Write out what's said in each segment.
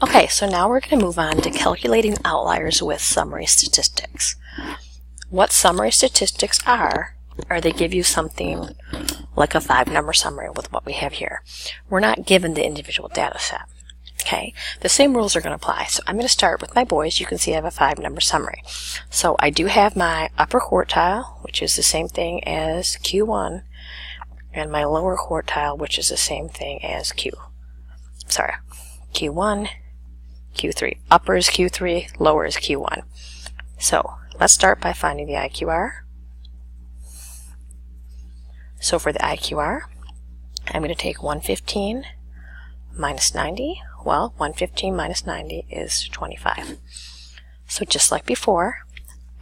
Okay, so now we're going to move on to calculating outliers with summary statistics. What summary statistics are they give you something like a 5-number summary with what we have here. We're not given the individual data set. Okay, the same rules are going to apply. So I'm going to start with my boys. You can see I have a 5-number summary. So I do have my upper quartile, which is the same thing as Q1, and my lower quartile, which is the same thing as Q1, Q3. Upper is Q3, lower is Q1. So let's start by finding the IQR. So for the IQR, I'm going to take 115 minus 90. Well, 115 minus 90 is 25. So just like before,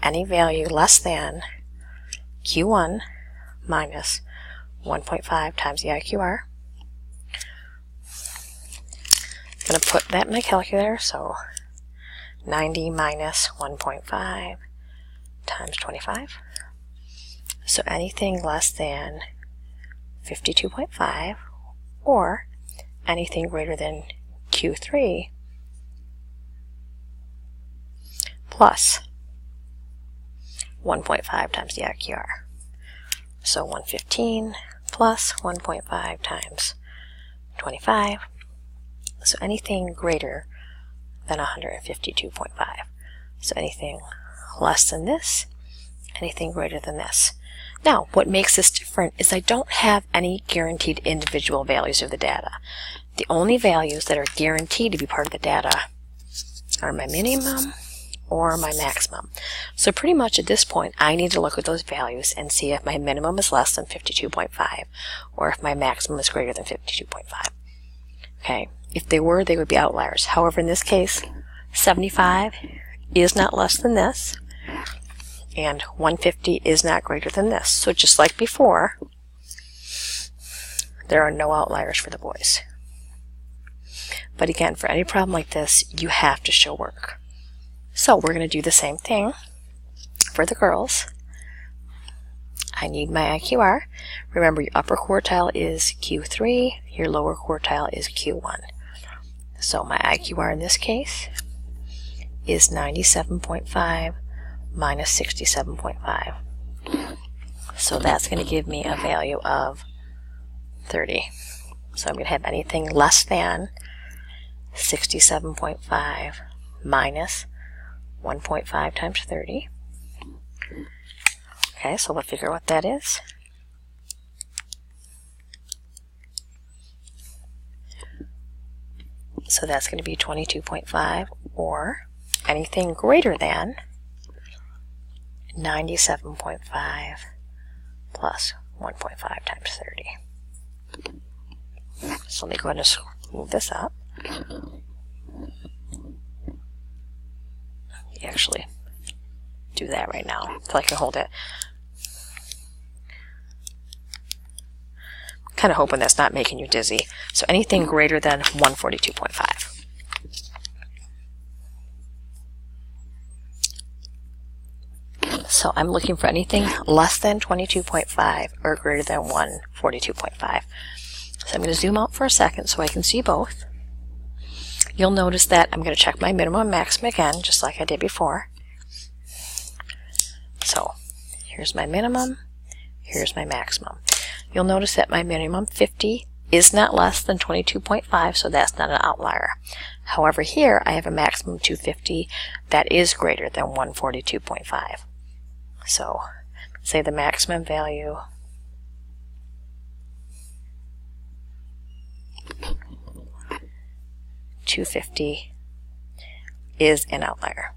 any value less than Q1 minus 1.5 times the IQR. I'm going to put that in my calculator, so 90 minus 1.5 times 25. So anything less than 52.5 or anything greater than Q3 plus 1.5 times the IQR. So 115 plus 1.5 times 25. So anything greater than 152.5. So anything less than this, anything greater than this. Now, what makes this different is I don't have any guaranteed individual values of the data. The only values that are guaranteed to be part of the data are my minimum or my maximum. So pretty much at this point, I need to look at those values and see if my minimum is less than 52.5 or if my maximum is greater than 52.5. Okay, if they were, they would be outliers. However, in this case, 75 is not less than this, and 150 is not greater than this. So just like before, there are no outliers for the boys. But again, for any problem like this, you have to show work. So we're going to do the same thing for the girls. I need my IQR. Remember, your upper quartile is Q3, your lower quartile is Q1. So my IQR in this case is 97.5 minus 67.5. So that's going to give me a value of 30. So I'm going to have anything less than 67.5 minus 1.5 times 30. Okay, so we'll figure what that is. So that's going to be 22.5, or anything greater than 97.5 plus 1.5 times 30. So let me go ahead and move this up. Actually, do that right now so I can hold it. Kind of hoping that's not making you dizzy. So anything greater than 142.5. So I'm looking for anything less than 22.5 or greater than 142.5. So I'm going to zoom out for a second so I can see both. You'll notice that I'm going to check my minimum and maximum again, just like I did before. So here's my minimum, here's my maximum. You'll notice that my minimum, 50, is not less than 22.5, so that's not an outlier. However, here I have a maximum 250 that is greater than 142.5. So say the maximum value $250 is an outlier.